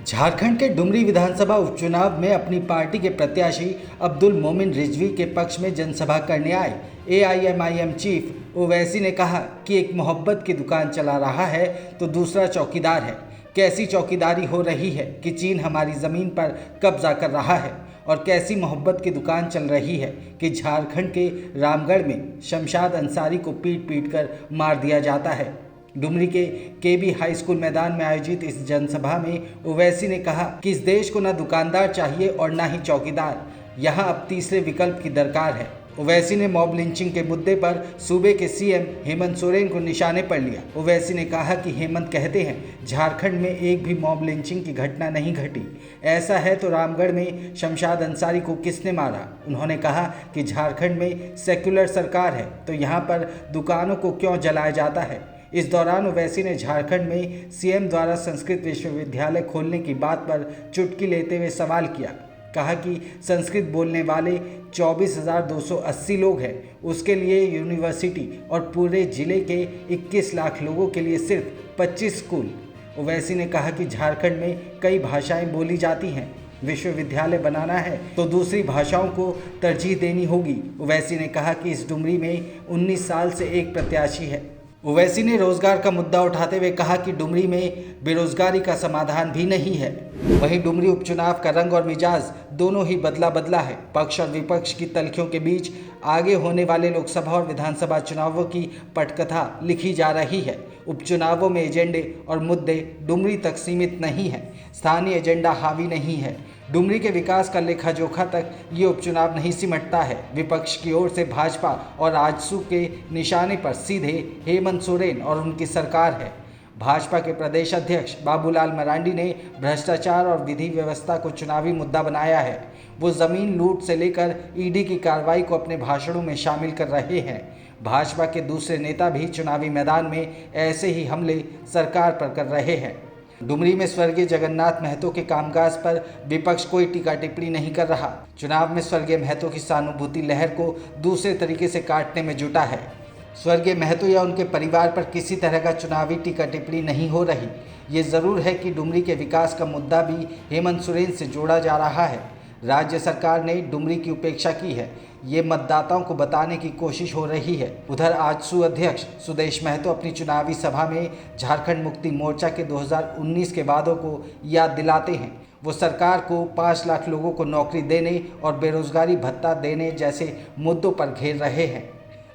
झारखंड के डुमरी विधानसभा उपचुनाव में अपनी पार्टी के प्रत्याशी अब्दुल मोमिन रिजवी के पक्ष में जनसभा करने आए एआईएमआईएम चीफ ओवैसी ने कहा कि एक मोहब्बत की दुकान चला रहा है तो दूसरा चौकीदार है। कैसी चौकीदारी हो रही है कि चीन हमारी ज़मीन पर कब्जा कर रहा है और कैसी मोहब्बत की दुकान चल रही है कि झारखंड के रामगढ़ में शमशाद अंसारी को पीट पीट कर मार दिया जाता है। डुमरी के केबी हाई स्कूल मैदान में आयोजित इस जनसभा में ओवैसी ने कहा कि इस देश को न दुकानदार चाहिए और न ही चौकीदार, यहाँ अब तीसरे विकल्प की दरकार है। ओवैसी ने मॉब लिंचिंग के मुद्दे पर सूबे के सीएम हेमंत सोरेन को निशाने पर लिया। ओवैसी ने कहा कि हेमंत कहते हैं झारखंड में एक भी मॉब लिंचिंग की घटना नहीं घटी, ऐसा है तो रामगढ़ में शमशाद अंसारी को किसने मारा। उन्होंने कहा कि झारखंड में सेक्युलर सरकार है तो यहाँ पर दुकानों को क्यों जलाया जाता है। इस दौरान ओवैसी ने झारखंड में सीएम द्वारा संस्कृत विश्वविद्यालय खोलने की बात पर चुटकी लेते हुए सवाल किया। कहा कि संस्कृत बोलने वाले 24,280 लोग हैं, उसके लिए यूनिवर्सिटी और पूरे जिले के 21 लाख लोगों के लिए सिर्फ 25 स्कूल। ओवैसी ने कहा कि झारखंड में कई भाषाएं बोली जाती हैं, विश्वविद्यालय बनाना है तो दूसरी भाषाओं को तरजीह देनी होगी। ओवैसी ने कहा कि इस डुमरी में 19 साल से एक प्रत्याशी है। ओवैसी ने रोजगार का मुद्दा उठाते हुए कहा कि डुमरी में बेरोजगारी का समाधान भी नहीं है। वहीं डुमरी उपचुनाव का रंग और मिजाज दोनों ही बदला है। पक्ष और विपक्ष की तल्खियों के बीच आगे होने वाले लोकसभा और विधानसभा चुनावों की पटकथा लिखी जा रही है। उपचुनावों में एजेंडे और मुद्दे डुमरी तक सीमित नहीं है, स्थानीय एजेंडा हावी नहीं है। डुमरी के विकास का लेखा जोखा तक ये उपचुनाव नहीं सिमटता है। विपक्ष की ओर से भाजपा और आजसू के निशाने पर सीधे हेमंत सोरेन और उनकी सरकार है। भाजपा के प्रदेश अध्यक्ष बाबूलाल मरांडी ने भ्रष्टाचार और विधि व्यवस्था को चुनावी मुद्दा बनाया है। वो ज़मीन लूट से लेकर ईडी की कार्रवाई को अपने भाषणों में शामिल कर रहे हैं। भाजपा के दूसरे नेता भी चुनावी मैदान में ऐसे ही हमले सरकार पर कर रहे हैं। डुमरी में स्वर्गीय जगन्नाथ महतो के कामकाज पर विपक्ष कोई टीका टिप्पणी नहीं कर रहा। चुनाव में स्वर्गीय महतो की सहानुभूति लहर को दूसरे तरीके से काटने में जुटा है। स्वर्गीय महतो या उनके परिवार पर किसी तरह का चुनावी टीका टिप्पणी नहीं हो रही। ये ज़रूर है कि डुमरी के विकास का मुद्दा भी हेमंत सोरेन से जोड़ा जा रहा है। राज्य सरकार ने डुमरी की उपेक्षा की है, ये मतदाताओं को बताने की कोशिश हो रही है। उधर आजसू अध्यक्ष सुदेश महतो अपनी चुनावी सभा में झारखंड मुक्ति मोर्चा के 2019 के वादों को याद दिलाते हैं। वो सरकार को 5 लाख लोगों को नौकरी देने और बेरोजगारी भत्ता देने जैसे मुद्दों पर घेर रहे हैं।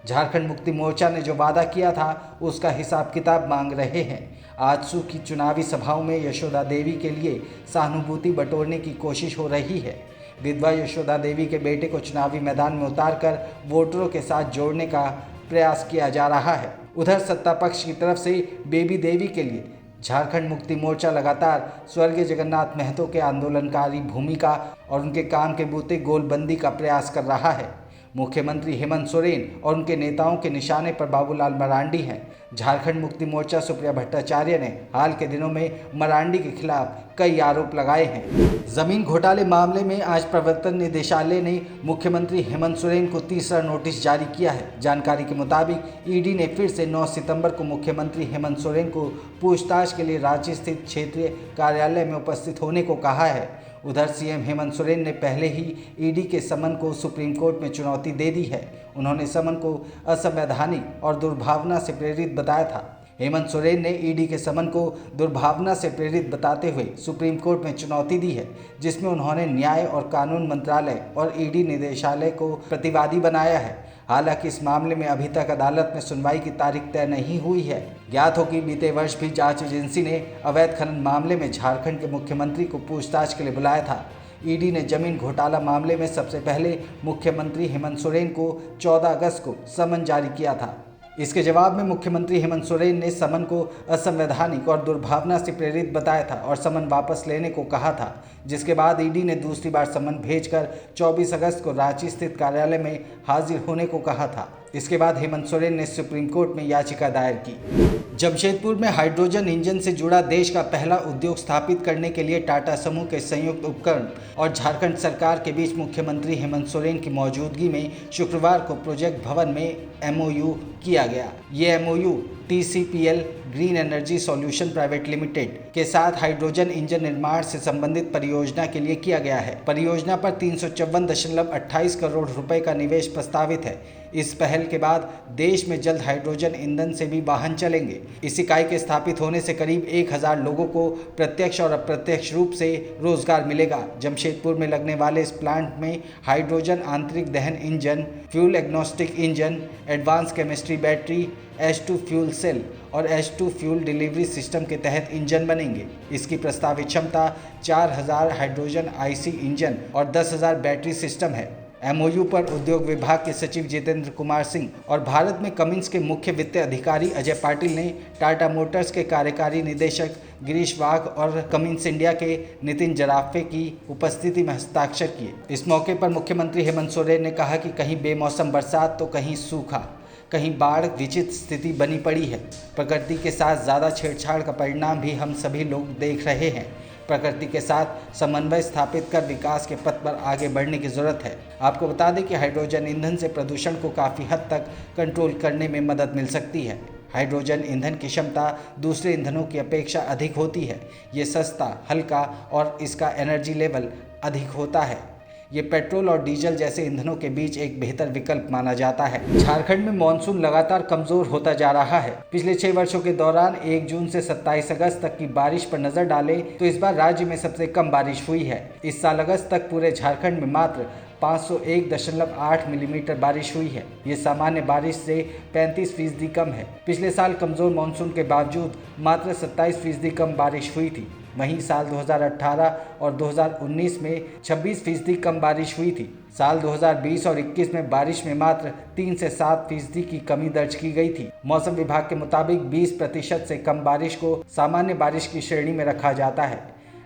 झारखंड मुक्ति मोर्चा ने जो वादा किया था उसका हिसाब किताब मांग रहे हैं। आजसू की चुनावी सभाओं में यशोदा देवी के लिए सहानुभूति बटोरने की कोशिश हो रही है। विधवा यशोदा देवी के बेटे को चुनावी मैदान में उतारकर वोटरों के साथ जोड़ने का प्रयास किया जा रहा है। उधर सत्ता पक्ष की तरफ से बेबी देवी के लिए झारखंड मुक्ति मोर्चा लगातार स्वर्गीय जगन्नाथ महतो के आंदोलनकारी भूमिका और उनके काम के बूते गोलबंदी का प्रयास कर रहा है। मुख्यमंत्री हेमंत सोरेन और उनके नेताओं के निशाने पर बाबूलाल मरांडी हैं। झारखंड मुक्ति मोर्चा सुप्रिया भट्टाचार्य ने हाल के दिनों में मरांडी के खिलाफ कई आरोप लगाए हैं। जमीन घोटाले मामले में आज प्रवर्तन निदेशालय ने मुख्यमंत्री हेमंत सोरेन को तीसरा नोटिस जारी किया है। जानकारी के मुताबिक ईडी ने फिर से 9 सितंबर को मुख्यमंत्री हेमंत सोरेन को पूछताछ के लिए रांची स्थित क्षेत्रीय कार्यालय में उपस्थित होने को कहा है। उधर सीएम हेमंत सोरेन ने पहले ही ईडी के समन को सुप्रीम कोर्ट में चुनौती दे दी है। उन्होंने समन को असंवैधानिक और दुर्भावना से प्रेरित बताया था। हेमंत सोरेन ने ईडी के समन को दुर्भावना से प्रेरित बताते हुए सुप्रीम कोर्ट में चुनौती दी है, जिसमें उन्होंने न्याय और कानून मंत्रालय और ईडी निदेशालय को प्रतिवादी बनाया है। हालांकि इस मामले में अभी तक अदालत में सुनवाई की तारीख तय नहीं हुई है। ज्ञात हो कि बीते वर्ष भी जांच एजेंसी ने अवैध खनन मामले में झारखंड के मुख्यमंत्री को पूछताछ के लिए बुलाया था। ईडी ने जमीन घोटाला मामले में सबसे पहले मुख्यमंत्री हेमंत सोरेन को 14 अगस्त को समन जारी किया था। इसके जवाब में मुख्यमंत्री हेमंत सोरेन ने समन को असंवैधानिक और दुर्भावना से प्रेरित बताया था और समन वापस लेने को कहा था, जिसके बाद ईडी ने दूसरी बार समन भेजकर 24 अगस्त को रांची स्थित कार्यालय में हाजिर होने को कहा था। इसके बाद हेमंत सोरेन ने सुप्रीम कोर्ट में याचिका दायर की। जमशेदपुर में हाइड्रोजन इंजन से जुड़ा देश का पहला उद्योग स्थापित करने के लिए टाटा समूह के संयुक्त उपक्रम और झारखंड सरकार के बीच मुख्यमंत्री हेमंत सोरेन की मौजूदगी में शुक्रवार को प्रोजेक्ट भवन में एमओयू किया गया। ये MOU TCPL green energy solution private limited के साथ हाइड्रोजन इंजन निर्माण से संबंधित परियोजना के लिए किया गया है। परियोजना पर 354.28 करोड़ रुपए का निवेश प्रस्तावित है। इस पहल के बाद देश में जल्द हाइड्रोजन ईंधन से भी वाहन चलेंगे। इस इकाई के स्थापित होने से करीब 1000 लोगों को प्रत्यक्ष और अप्रत्यक्ष रूप से रोजगार मिलेगा। जमशेदपुर में लगने वाले इस प्लांट में हाइड्रोजन आंतरिक दहन engine, fuel agnostic engine, advance chemistry battery, H2 fuel cell और H2 फ्यूल डिलीवरी सिस्टम के तहत इंजन बनेंगे। इसकी प्रस्तावित क्षमता 4000 हाइड्रोजन IC इंजन और 10,000 बैटरी सिस्टम है। MOU पर उद्योग विभाग के सचिव जितेंद्र कुमार सिंह और भारत में कमिंस के मुख्य वित्तीय अधिकारी अजय पाटिल ने टाटा मोटर्स के कार्यकारी निदेशक गिरीश वाघ और कमिंस इंडिया के नितिन जराफे की उपस्थिति में हस्ताक्षर किए। इस मौके पर मुख्यमंत्री हेमंत सोरेन ने कहा कि कहीं बेमौसम बरसात तो कहीं सूखा, कहीं बाढ़, विचित्र स्थिति बनी पड़ी है। प्रकृति के साथ ज़्यादा छेड़छाड़ का परिणाम भी हम सभी लोग देख रहे हैं। प्रकृति के साथ समन्वय स्थापित कर विकास के पथ पर आगे बढ़ने की जरूरत है। आपको बता दें कि हाइड्रोजन ईंधन से प्रदूषण को काफ़ी हद तक कंट्रोल करने में मदद मिल सकती है। हाइड्रोजन ईंधन की क्षमता दूसरे ईंधनों की अपेक्षा अधिक होती है। ये सस्ता, हल्का और इसका एनर्जी लेवल अधिक होता है। ये पेट्रोल और डीजल जैसे ईंधनों के बीच एक बेहतर विकल्प माना जाता है। झारखंड में मानसून लगातार कमजोर होता जा रहा है। पिछले 6 वर्षों के दौरान 1 जून से 27 अगस्त तक की बारिश पर नजर डालें तो इस बार राज्य में सबसे कम बारिश हुई है। इस साल अगस्त तक पूरे झारखंड में मात्र 501.8 मिलीमीटर बारिश हुई है। ये सामान्य बारिश से 35% कम है। पिछले साल कमजोर मानसून के बावजूद मात्र 27% कम बारिश हुई थी। वहीं साल 2018 और 2019 में 26% कम बारिश हुई थी। साल 2020 और 21 में बारिश में मात्र 3 से 7% की कमी दर्ज की गई थी। मौसम विभाग के मुताबिक 20% से कम बारिश को सामान्य बारिश की श्रेणी में रखा जाता है।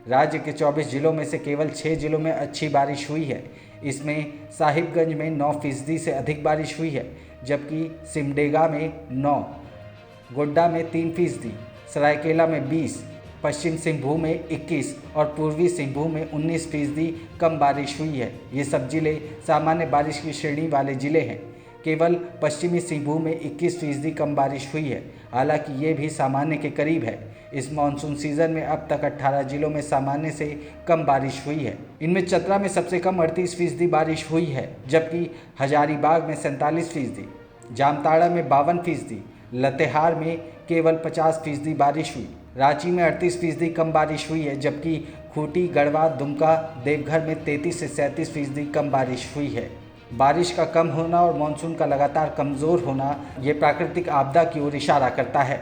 राज्य के 24 जिलों में से केवल 6 जिलों में अच्छी बारिश हुई है। इसमें साहिबगंज में 9% से अधिक बारिश हुई है, जबकि सिमडेगा में 9, गोड्डा में 3%, सरायकेला में 20, पश्चिम सिंहभूम में 21 और पूर्वी सिंहभूम में 19% कम बारिश हुई है। ये सब जिले सामान्य बारिश की श्रेणी वाले जिले हैं। केवल पश्चिमी सिंहभूम में 21% कम बारिश हुई है, हालांकि ये भी सामान्य के करीब है। इस मानसून सीजन में अब तक 18 जिलों में सामान्य से कम बारिश हुई है। इनमें चतरा में सबसे कम 38% बारिश हुई है, जबकि हजारीबाग में 47%, जामताड़ा में 52%, लातेहार में केवल 50% बारिश हुई। रांची में 38% कम बारिश हुई है, जबकि खूंटी, गढ़वा, दुमका, देवघर में 33 से 37% कम बारिश हुई है। बारिश का कम होना और मानसून का लगातार कमज़ोर होना ये प्राकृतिक आपदा की ओर इशारा करता है।